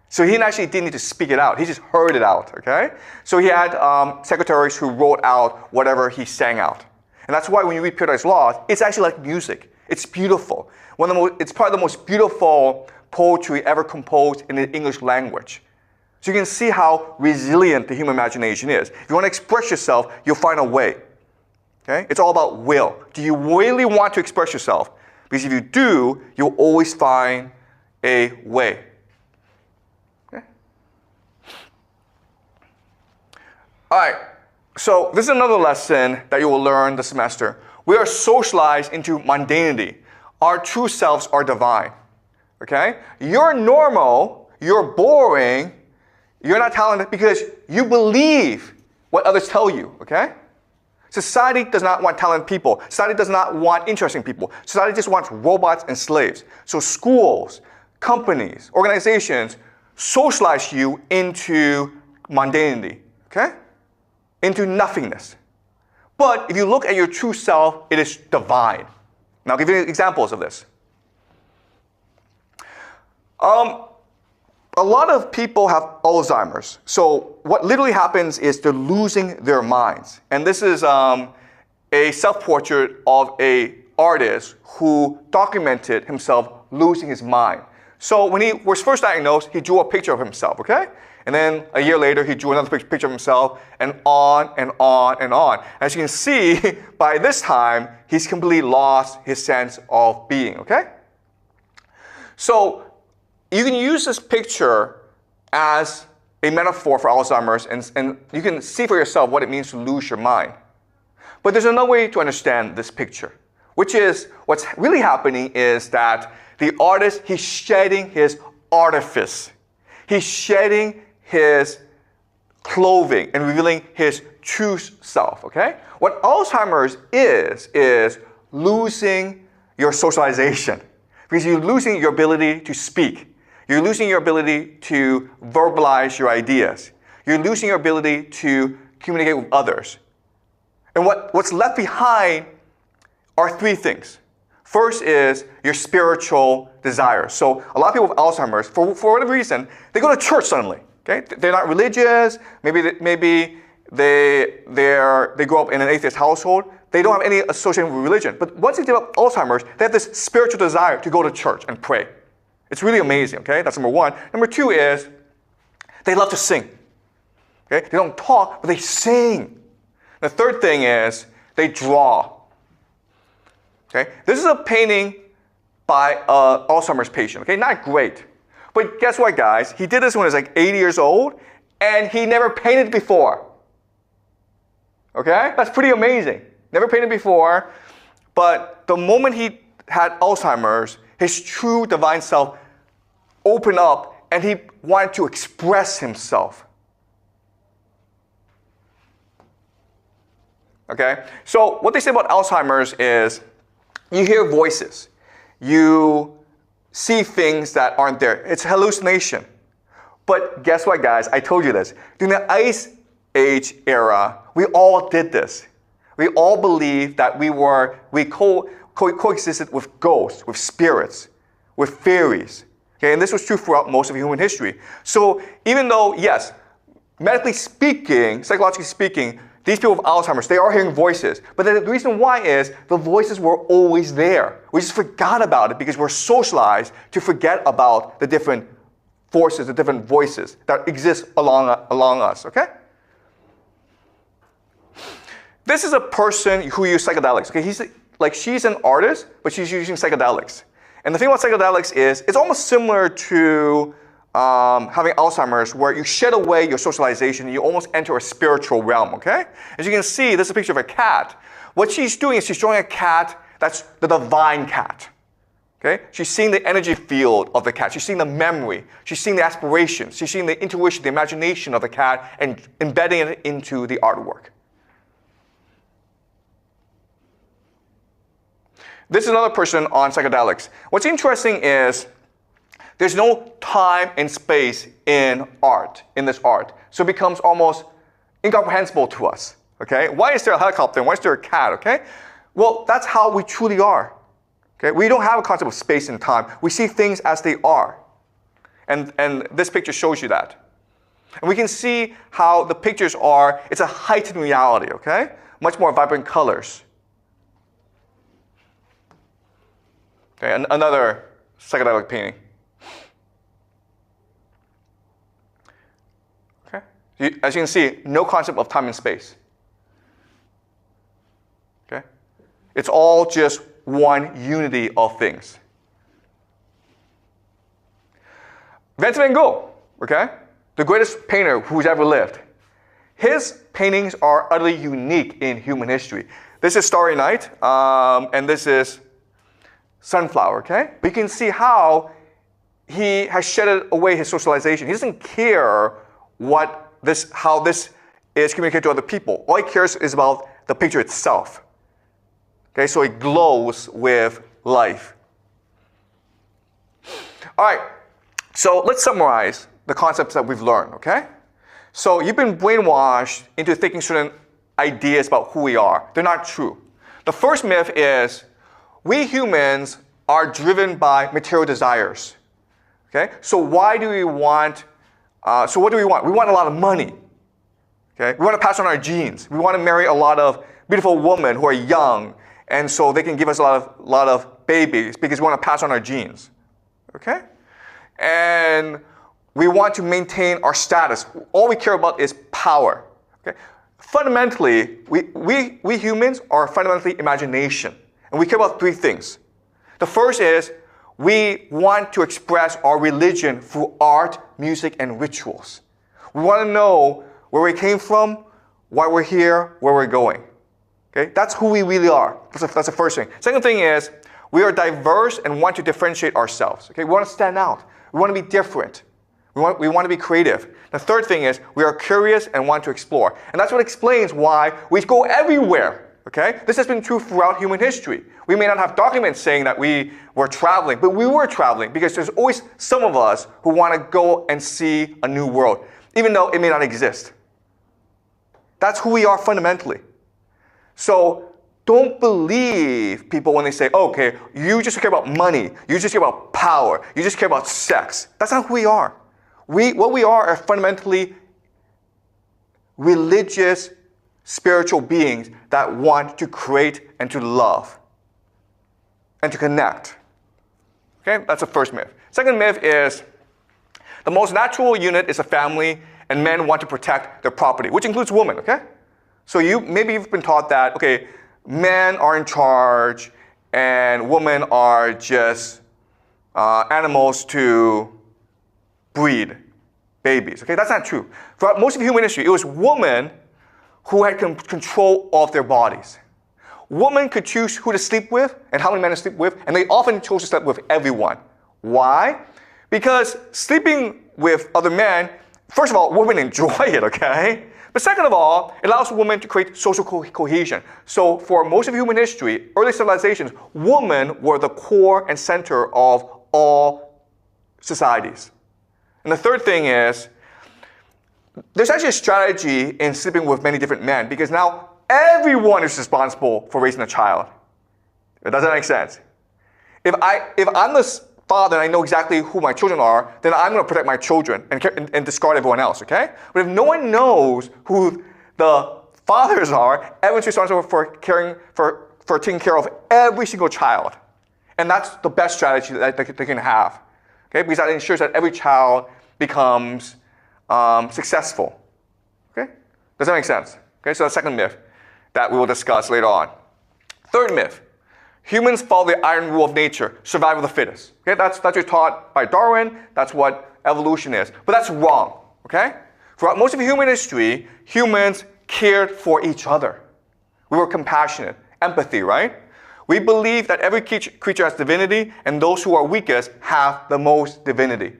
So he actually didn't need to speak it out. He just heard it out, okay? So he had secretaries who wrote out whatever he sang out. And that's why when you read Paradise Lost, it's actually like music. It's beautiful. It's probably the most beautiful poetry ever composed in the English language. So you can see how resilient the human imagination is. If you want to express yourself, you'll find a way. Okay? It's all about will. Do you really want to express yourself? Because if you do, you'll always find a way. Okay? All right. So this is another lesson that you will learn this semester. We are socialized into mundanity. Our true selves are divine. Okay? You're normal, you're boring, you're not talented because you believe what others tell you. Okay? Society does not want talented people. Society does not want interesting people. Society just wants robots and slaves. So schools, companies, organizations socialize you into mundanity. Okay? Into nothingness. But if you look at your true self, it is divine. Now I'll give you examples of this. A lot of people have Alzheimer's. So what literally happens is they're losing their minds. And this is a self-portrait of an artist who documented himself losing his mind. So when he was first diagnosed, he drew a picture of himself, okay? And then a year later, he drew another picture of himself, and on and on and on. As you can see, by this time, he's completely lost his sense of being, okay? So you can use this picture as a metaphor for Alzheimer's, and you can see for yourself what it means to lose your mind. But there's another way to understand this picture, which is what's really happening is that the artist, he's shedding his artifice. He's shedding his clothing and revealing his true self, okay? What Alzheimer's is losing your socialization. Because you're losing your ability to speak. You're losing your ability to verbalize your ideas. You're losing your ability to communicate with others. And what's left behind are three things. First is your spiritual desires. So a lot of people with Alzheimer's, for whatever reason, they go to church suddenly. Okay? They're not religious. Maybe they grow up in an atheist household. They don't have any association with religion. But once they develop Alzheimer's, they have this spiritual desire to go to church and pray. It's really amazing, okay? That's number one. Number two is they love to sing. Okay? They don't talk, but they sing. The third thing is they draw. Okay? This is a painting by an Alzheimer's patient. Okay? Not great. But guess what, guys? He did this when he was like 80 years old, and he never painted before. Okay? That's pretty amazing. Never painted before, but the moment he had Alzheimer's, his true divine self opened up and he wanted to express himself. Okay? So what they say about Alzheimer's is you hear voices. You see things that aren't there. It's hallucination. But guess what, guys? I told you this. During the Ice Age era, we all did this. We all believed that we coexisted with ghosts, with spirits, with fairies. Okay, and this was true throughout most of human history. So even though, yes, medically speaking, psychologically speaking, these people with Alzheimer's, they are hearing voices. But the reason why is the voices were always there. We just forgot about it because we're socialized to forget about the different forces, the different voices that exist along us, okay? This is a person who uses psychedelics. Okay, she's an artist, but she's using psychedelics. And the thing about psychedelics is it's almost similar to having Alzheimer's, where you shed away your socialization, you almost enter a spiritual realm, okay? As you can see, this is a picture of a cat. What she's doing is she's showing a cat that's the divine cat, okay? She's seeing the energy field of the cat. She's seeing the memory. She's seeing the aspirations. She's seeing the intuition, the imagination of the cat, and embedding it into the artwork. This is another person on psychedelics. What's interesting is there's no time and space in art, in this art. So it becomes almost incomprehensible to us, okay? Why is there a helicopter? Why is there a cat, okay? Well, that's how we truly are, okay? We don't have a concept of space and time. We see things as they are. And this picture shows you that. And we can see how the pictures are, it's a heightened reality, okay? Much more vibrant colors. Okay, and another psychedelic painting. Okay, as you can see, no concept of time and space. Okay, it's all just one unity of things. Vincent van Gogh, okay, the greatest painter who's ever lived. His paintings are utterly unique in human history. This is Starry Night, and this is Sunflower, okay? But you can see how he has shedded away his socialization. He doesn't care how this is communicated to other people. All he cares is about the picture itself. Okay, so it glows with life. All right, so let's summarize the concepts that we've learned, okay? So you've been brainwashed into thinking certain ideas about who we are. They're not true. The first myth is we humans are driven by material desires. Okay? So why do we want, so what do we want? We want a lot of money. Okay? We want to pass on our genes. We want to marry a lot of beautiful women who are young, and so they can give us a lot of babies because we want to pass on our genes. Okay? And we want to maintain our status. All we care about is power. Okay? Fundamentally, we humans are fundamentally imagination. And we care about three things. The first is we want to express our religion through art, music, and rituals. We want to know where we came from, why we're here, where we're going. Okay? That's who we really are. That's the first thing. Second thing is we are diverse and want to differentiate ourselves. Okay? We want to stand out. We want to be different. We want to be creative. The third thing is we are curious and want to explore. And that's what explains why we go everywhere. Okay? This has been true throughout human history. We may not have documents saying that we were traveling, but we were traveling because there's always some of us who want to go and see a new world, even though it may not exist. That's who we are fundamentally. So don't believe people when they say, oh, okay, you just care about money, you just care about power, you just care about sex. That's not who we are. What we are fundamentally religious, spiritual beings that want to create and to love and to connect. Okay, that's the first myth. Second myth is the most natural unit is a family and men want to protect their property, which includes women, okay? So maybe you've been taught that, okay, men are in charge and women are just animals to breed babies, okay? That's not true. For most of human history, it was women who had control of their bodies. Women could choose who to sleep with and how many men to sleep with, and they often chose to sleep with everyone. Why? Because sleeping with other men, first of all, women enjoy it, okay? But second of all, it allows women to create social cohesion. So for most of human history, early civilizations, women were the core and center of all societies. And the third thing is, there's actually a strategy in sleeping with many different men because now everyone is responsible for raising a child. Does that make sense? If I'm the father and I know exactly who my children are, then I'm going to protect my children and discard everyone else, okay? But if no one knows who the fathers are, everyone's responsible for taking care of every single child. And that's the best strategy that they can have, okay? Because that ensures that every child becomes successful. Okay? Does that make sense? Okay, so the second myth that we will discuss later on. Third myth, Humans follow the iron rule of nature, survival of the fittest. Okay, that's what taught by Darwin. That's what evolution is. But that's wrong. Okay? Throughout most of human history, humans cared for each other. We were compassionate, empathy, right? We believe that every creature has divinity, and those who are weakest have the most divinity.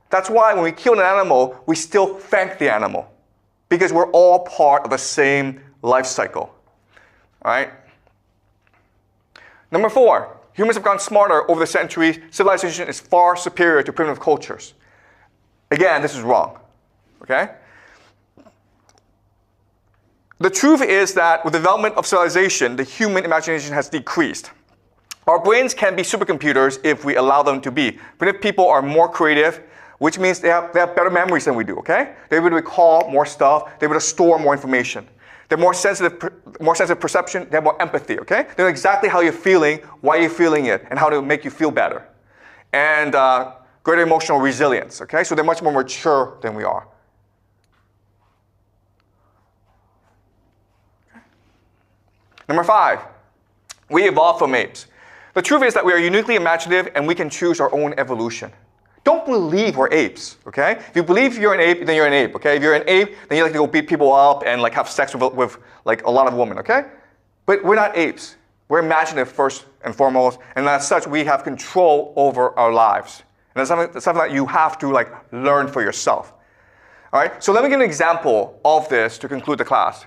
That's why when we kill an animal, we still thank the animal, because we're all part of the same life cycle. All right? Number 4, humans have gotten smarter over the centuries. Civilization is far superior to primitive cultures. Again, this is wrong. Okay? The truth is that with the development of civilization, the human imagination has decreased. Our brains can be supercomputers if we allow them to be. Primitive people are more creative, which means they have better memories than we do, okay? They're able to recall more stuff. They're able to store more information. They're more sensitive perception. They have more empathy, okay? They know exactly how you're feeling, why you're feeling it, and how to make you feel better. And greater emotional resilience, okay? So they're much more mature than we are. Okay. Number 5, we evolved from apes. The truth is that we are uniquely imaginative and we can choose our own evolution. Don't believe we're apes, okay? If you believe you're an ape, then you're an ape, okay? If you're an ape, then you like to go beat people up and like have sex with like a lot of women, okay? But we're not apes. We're imaginative first and foremost, and as such, we have control over our lives. And that's something that you have to like learn for yourself. All right, so let me give an example of this to conclude the class.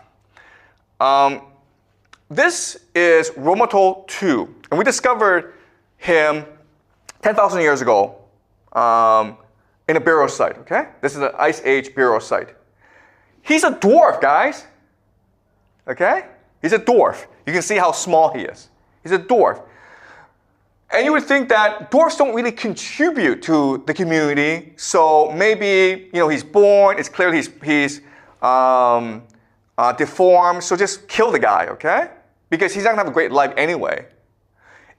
This is Romatol II, and we discovered him 10,000 years ago in a burial site, okay? This is an Ice Age burial site. He's a dwarf, guys, okay? He's a dwarf. You can see how small he is. He's a dwarf. And you would think that dwarfs don't really contribute to the community, so maybe, you know, he's born, it's clear he's deformed, so just kill the guy, okay? Because he's not gonna have a great life anyway.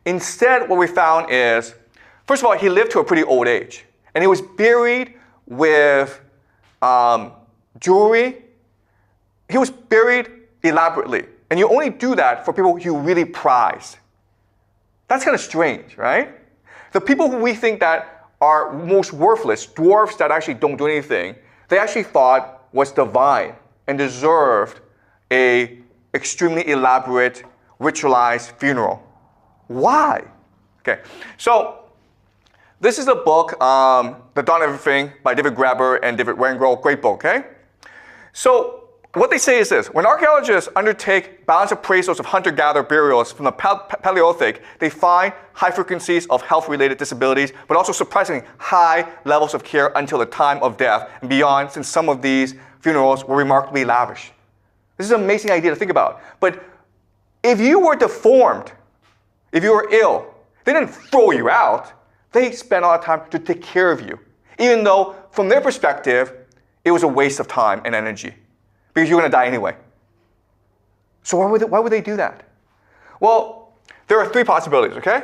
Instead, what we found is, first of all, he lived to a pretty old age, and he was buried with jewelry. He was buried elaborately, and you only do that for people you really prize. That's kind of strange, right? The people who we think that are most worthless, dwarfs that actually don't do anything, they actually thought was divine and deserved a extremely elaborate, ritualized funeral. Why? Okay, so this is a book, The Dawn of Everything by David Graeber and David Wengrow, great book, okay? So what they say is this: when archaeologists undertake balanced appraisals of hunter-gatherer burials from the Paleolithic, they find high frequencies of health-related disabilities, but also surprisingly high levels of care until the time of death and beyond, since some of these funerals were remarkably lavish. This is an amazing idea to think about. But if you were deformed, if you were ill, they didn't throw you out. They spent a lot of time to take care of you, even though from their perspective, it was a waste of time and energy, because you're going to die anyway. So why would they do that? Well, there are 3 possibilities, okay?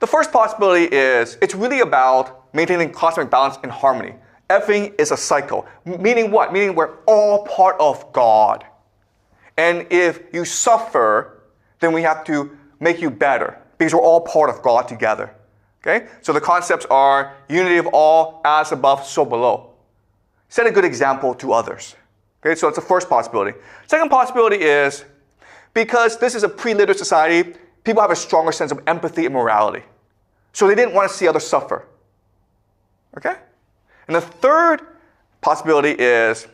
The first possibility is it's really about maintaining cosmic balance and harmony. Everything is a cycle. Meaning what? Meaning we're all part of God. And if you suffer, then we have to make you better, because we're all part of God together. Okay? So the concepts are unity of all, as above, so below. Set a good example to others. Okay, so that's the first possibility. Second possibility is, because this is a pre-literate society, people have a stronger sense of empathy and morality. So they didn't want to see others suffer. Okay? And the third possibility is,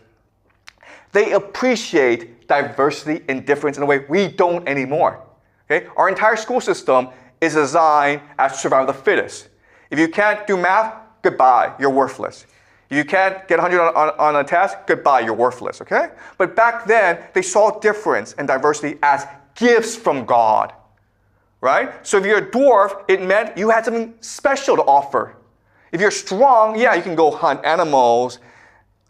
they appreciate diversity and difference in a way we don't anymore. Okay? Our entire school system is designed as survival of the fittest. If you can't do math, goodbye, you're worthless. If you can't get 100 on a test, goodbye, you're worthless, okay? But back then, they saw difference and diversity as gifts from God, right? So if you're a dwarf, it meant you had something special to offer. If you're strong, yeah, you can go hunt animals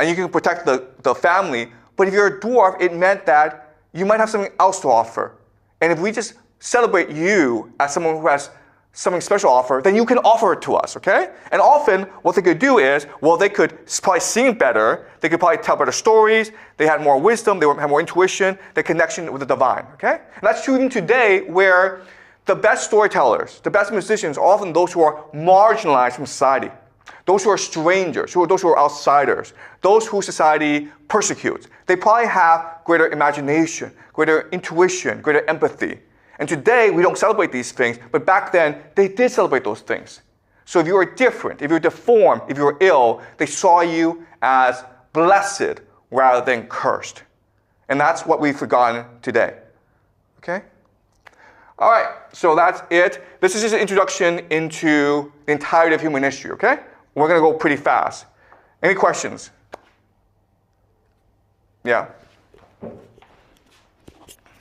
and you can protect the family. But if you're a dwarf, it meant that you might have something else to offer. And if we just celebrate you as someone who has something special offer, then you can offer it to us, okay? And often what they could do is, well, they could probably sing better, they could probably tell better stories, they had more wisdom, they had more intuition, the connection with the divine, okay? And that's true even today where the best storytellers, the best musicians are often those who are marginalized from society, those who are strangers, those who are outsiders, those who society persecutes. They probably have greater imagination, greater intuition, greater empathy. And today, we don't celebrate these things, but back then, they did celebrate those things. So if you were different, if you were deformed, if you were ill, they saw you as blessed rather than cursed. And that's what we've forgotten today. Okay? All right, so that's it. This is just an introduction into the entirety of human history, okay? We're going to go pretty fast. Any questions? Yeah.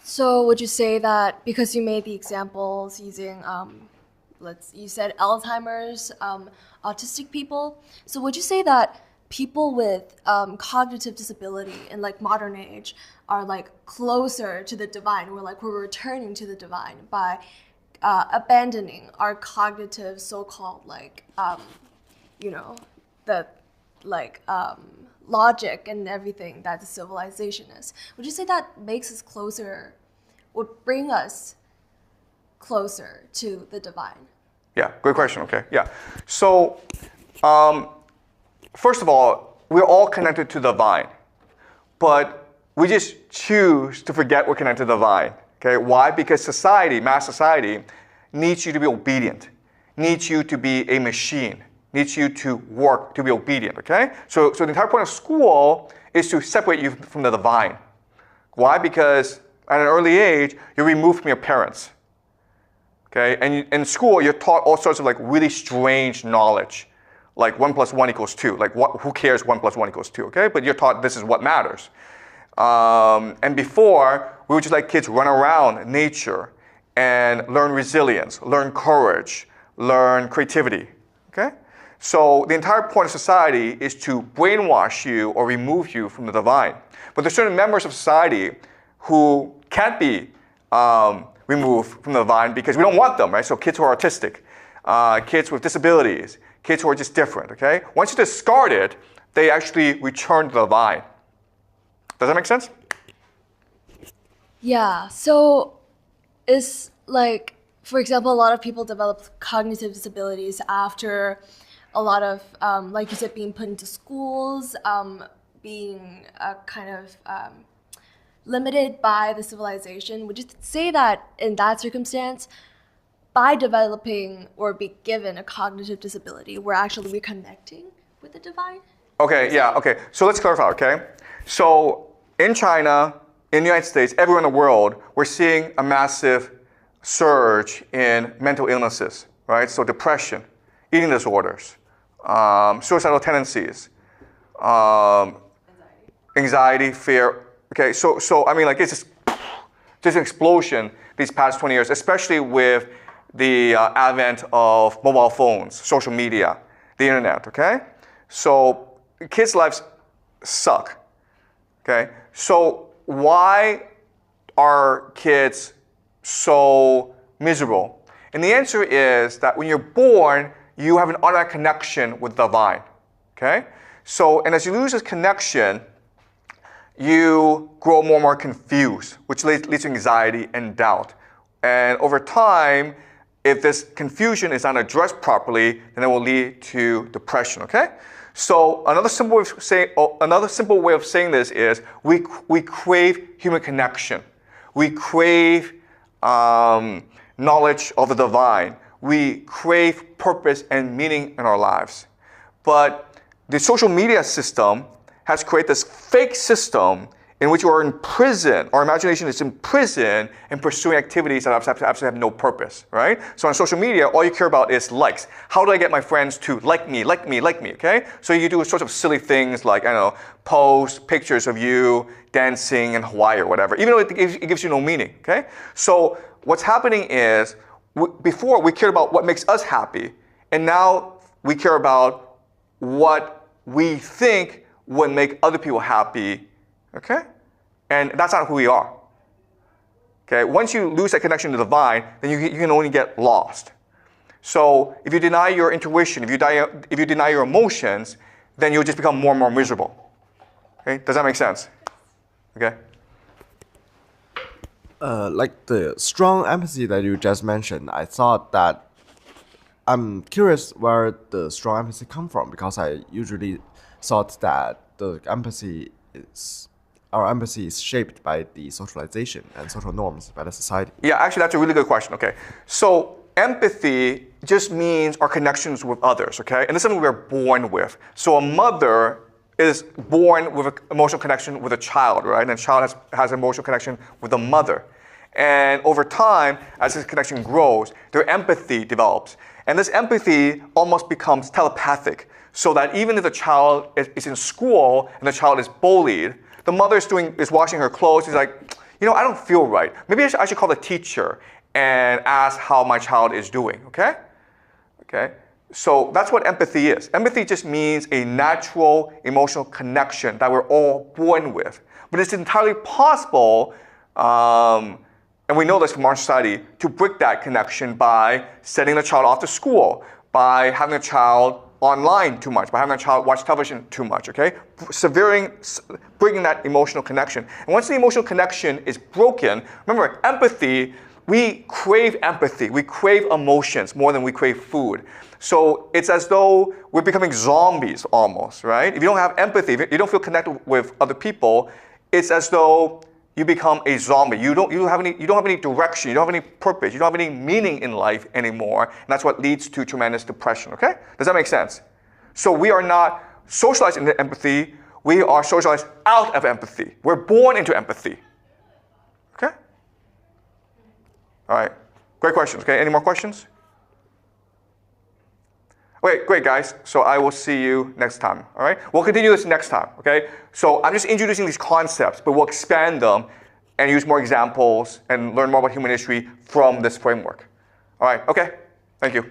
So would you say that because you made the examples using, you said Alzheimer's, autistic people, so would you say that people with cognitive disability in like modern age are like closer to the divine, we're returning to the divine by abandoning our cognitive so-called logic and everything that the civilization is? Would you say that makes us closer, would bring us closer to the divine? Yeah, good question, okay, yeah. So, first of all, we're all connected to the divine, but we just choose to forget we're connected to the divine, okay? Why? Because society, mass society, needs you to be obedient, needs you to be a machine, needs you to work to be obedient, okay? So the entire point of school is to separate you from the divine. Why? Because at an early age, you're removed from your parents, okay? And in school, you're taught all sorts of like really strange knowledge, like 1 + 1 = 2. Like who cares 1 + 1 = 2, okay? But you're taught this is what matters. And before, we would just let kids run around nature and learn resilience, learn courage, learn creativity, okay? So the entire point of society is to brainwash you or remove you from the divine. But there's certain members of society who can't be removed from the divine because we don't want them, right? So kids who are autistic, kids with disabilities, kids who are just different, okay? Once you discard it, they actually return to the divine. Does that make sense? Yeah, so it's like, for example, a lot of people develop cognitive disabilities after a lot of, like you said, being put into schools, being kind of limited by the civilization. Would you say that in that circumstance, by developing or be given a cognitive disability, we're actually reconnecting with the divine? Okay, yeah, okay. So let's clarify, okay? So in China, in the United States, everywhere in the world, we're seeing a massive surge in mental illnesses, right? So depression, eating disorders, suicidal tendencies, anxiety, fear. Okay, so I mean, like it's just an explosion these past 20 years, especially with the advent of mobile phones, social media, the internet. Okay, so kids' lives suck. Okay, so why are kids so miserable? And the answer is that when you're born, you have an automatic connection with the divine, okay? So, and as you lose this connection, you grow more and more confused, which leads to anxiety and doubt. And over time, if this confusion is not addressed properly, then it will lead to depression, okay? So another simple way of saying this is we crave human connection. We crave knowledge of the divine. We crave purpose and meaning in our lives. But the social media system has created this fake system in which you are in prison, our imagination is in prison in pursuing activities that absolutely have no purpose, right? So on social media, all you care about is likes. How do I get my friends to like me, okay? So you do sorts of silly things like, I don't know, post pictures of you dancing in Hawaii or whatever, even though it gives you no meaning, okay? So what's happening is, before we cared about what makes us happy, and now we care about what we think would make other people happy, okay? And that's not who we are. Okay? Once you lose that connection to the divine, then you can only get lost. So if you deny your intuition, if you deny your emotions, then you'll just become more and more miserable. Okay? Does that make sense? Okay? Like the strong empathy that you just mentioned, I thought that I'm curious where the strong empathy come from, because I usually thought that our empathy is shaped by the socialization and social norms by the society. Yeah, actually that's a really good question, okay? So empathy just means our connections with others, okay? And this is something we're born with. So a mother is born with an emotional connection with a child, right? And a child has an emotional connection with the mother. And over time, as this connection grows, their empathy develops. And this empathy almost becomes telepathic, so that even if the child is in school and the child is bullied, the mother is washing her clothes. She's like, I don't feel right. Maybe I should call the teacher and ask how my child is doing, okay? Okay? So that's what empathy is. Empathy just means a natural emotional connection that we're all born with. But it's entirely possible, and we know this from our study, to break that connection by sending the child off to school, by having a child online too much, by having a child watch television too much, okay? Breaking that emotional connection. And once the emotional connection is broken, remember, empathy, we crave empathy. We crave emotions more than we crave food. So it's as though we're becoming zombies almost, right? If you don't have empathy, if you don't feel connected with other people, it's as though you become a zombie. You don't have any direction, you don't have any purpose, you don't have any meaning in life anymore, and that's what leads to tremendous depression, okay? Does that make sense? So we are not socialized into empathy, we are socialized out of empathy. We're born into empathy. Okay? All right, great questions, okay? Any more questions? Okay, great guys, so I will see you next time, all right? We'll continue this next time, okay? So I'm just introducing these concepts, but we'll expand them and use more examples and learn more about human history from this framework. All right, okay, thank you.